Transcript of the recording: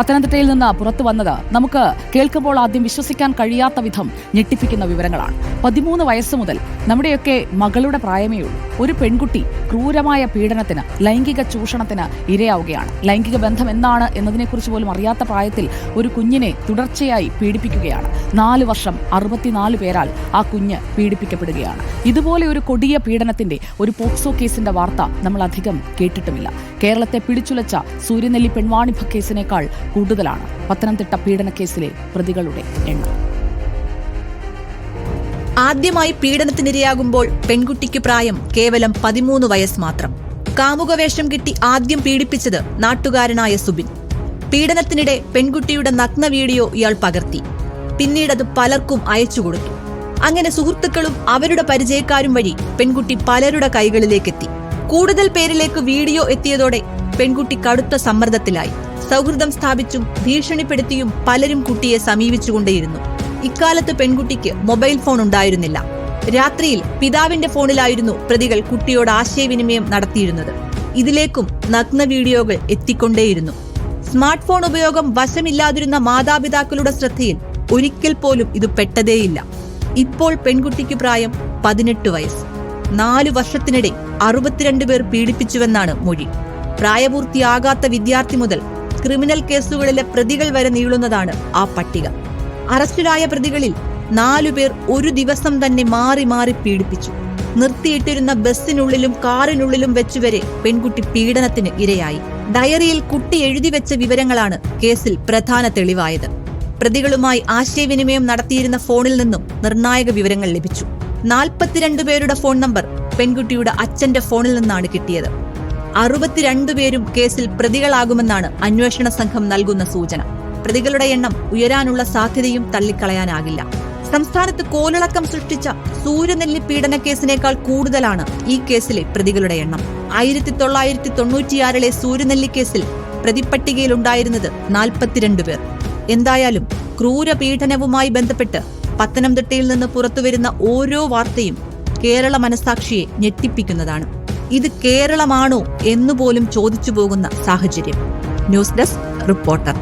പത്തനംതിട്ടയിൽ നിന്ന് പുറത്തു വന്നത് നമുക്ക് കേൾക്കുമ്പോൾ ആദ്യം വിശ്വസിക്കാൻ കഴിയാത്ത വിധം ഞെട്ടിപ്പിക്കുന്ന വിവരങ്ങളാണ്. 13 വയസ്സ് മുതൽ നമ്മുടെയൊക്കെ മകളുടെ പ്രായമേ ഉള്ളൂ ഒരു പെൺകുട്ടി ക്രൂരമായ പീഡനത്തിന്, ലൈംഗിക ചൂഷണത്തിന് ഇരയാവുകയാണ്. ലൈംഗിക ബന്ധം എന്താണ് എന്നതിനെക്കുറിച്ച് പോലും അറിയാത്ത പ്രായത്തിൽ ഒരു കുഞ്ഞിനെ തുടർച്ചയായി പീഡിപ്പിക്കുകയാണ്. 4 വർഷം 64 പേരാൽ ആ കുഞ്ഞ് പീഡിപ്പിക്കപ്പെടുകയാണ്. ഇതുപോലെ ഒരു കൊടിയ പീഡനത്തിന്റെ ഒരു പോക്സോ കേസിന്റെ വാർത്ത നമ്മൾ അധികം കേട്ടിട്ടുമില്ല. കേരളത്തെ പിടിച്ചുലച്ച സൂര്യനെല്ലി പെൺവാണിഭ കേസിനേക്കാൾ കൂടുതലാണ് പത്തനംതിട്ട പീഡനക്കേസിലെ പ്രതികളുടെ എണ്ണം. ആദ്യമായി പീഡനത്തിനിരയാകുമ്പോൾ പെൺകുട്ടിക്ക് പ്രായം കേവലം 13 വയസ്സ് മാത്രം. കാമുകവേഷം കിട്ടി ആദ്യം പീഡിപ്പിച്ചത് നാട്ടുകാരനായ സുബിൻ. പീഡനത്തിനിടെ പെൺകുട്ടിയുടെ നഗ്ന വീഡിയോ ഇയാൾ പകർത്തി. പിന്നീടത് പലർക്കും അയച്ചുകൊടുത്തു. അങ്ങനെ സുഹൃത്തുക്കളും അവരുടെ പരിചയക്കാരും വഴി പെൺകുട്ടി പലരുടെ കൈകളിലേക്കെത്തി. കൂടുതൽ പേരിലേക്ക് വീഡിയോ എത്തിയതോടെ പെൺകുട്ടി കടുത്ത സമ്മർദ്ദത്തിലായി. സൗഹൃദം സ്ഥാപിച്ചും ഭീഷണിപ്പെടുത്തിയും പലരും കുട്ടിയെ സമീപിച്ചുകൊണ്ടേയിരുന്നു. ഇക്കാലത്ത് പെൺകുട്ടിക്ക് മൊബൈൽ ഫോൺ ഉണ്ടായിരുന്നില്ല. രാത്രിയിൽ പിതാവിന്റെ ഫോണിലായിരുന്നു പ്രതികൾ കുട്ടിയോട് ആശയവിനിമയം നടത്തിയിരുന്നത്. ഇതിലേക്കും നഗ്ന വീഡിയോകൾ എത്തിക്കൊണ്ടേയിരുന്നു. സ്മാർട്ട് ഫോൺ ഉപയോഗം വശമില്ലാതിരുന്ന മാതാപിതാക്കളുടെ ശ്രദ്ധയിൽ ഒരിക്കൽ പോലും ഇത് പെട്ടതേയില്ല. ഇപ്പോൾ പെൺകുട്ടിക്ക് പ്രായം 18 വയസ്സ്. 4 വർഷത്തിനിടെ 62 പേർ പീഡിപ്പിച്ചുവെന്നാണ് മൊഴി. പ്രായപൂർത്തിയാകാത്ത വിദ്യാർത്ഥി മുതൽ ക്രിമിനൽ കേസുകളിലെ പ്രതികൾ വരെ നീളുന്നതാണ് ആ പട്ടിക. അറസ്റ്റിലായ പ്രതികളിൽ 4 പേർ ഒരു ദിവസം തന്നെ മാറി മാറി പീഡിപ്പിച്ചു. നിർത്തിയിട്ടിരുന്ന ബസ്സിനുള്ളിലും കാറിനുള്ളിലും വെച്ചുവരെ പെൺകുട്ടി പീഡനത്തിന് ഇരയായി. ഡയറിയിൽ കുട്ടി എഴുതിവെച്ച വിവരങ്ങളാണ് കേസിൽ പ്രധാന തെളിവായത്. പ്രതികളുമായി ആശയവിനിമയം നടത്തിയിരുന്ന ഫോണിൽ നിന്നും നിർണായക വിവരങ്ങൾ ലഭിച്ചു. 42 പേരുടെ ഫോൺ നമ്പർ പെൺകുട്ടിയുടെ അച്ഛന്റെ ഫോണിൽ നിന്നാണ് കിട്ടിയത്. 62 പേരും കേസിൽ പ്രതികളാകുമെന്നാണ് അന്വേഷണ സംഘം നൽകുന്ന സൂചന. പ്രതികളുടെ എണ്ണം ഉയരാനുള്ള സാധ്യതയും തള്ളിക്കളയാനാകില്ല. സംസ്ഥാനത്ത് കോളിളക്കം സൃഷ്ടിച്ച സൂര്യനെല്ലി പീഡന കേസിനേക്കാൾ കൂടുതലാണ് ഈ കേസിലെ പ്രതികളുടെ എണ്ണം. 1996 സൂര്യനെല്ലി കേസിൽ പ്രതിപ്പട്ടികയിലുണ്ടായിരുന്നത് 42 പേർ. എന്തായാലും ക്രൂരപീഡനവുമായി ബന്ധപ്പെട്ട് പത്തനംതിട്ടയിൽ നിന്ന് പുറത്തുവരുന്ന ഓരോ വാർത്തയും കേരള മനസാക്ഷിയെ ഞെട്ടിപ്പിക്കുന്നതാണ്. ഇത് കേരളമാണോ എന്നുപോലും ചോദിച്ചു പോകുന്ന സാഹചര്യം. News desk reporter.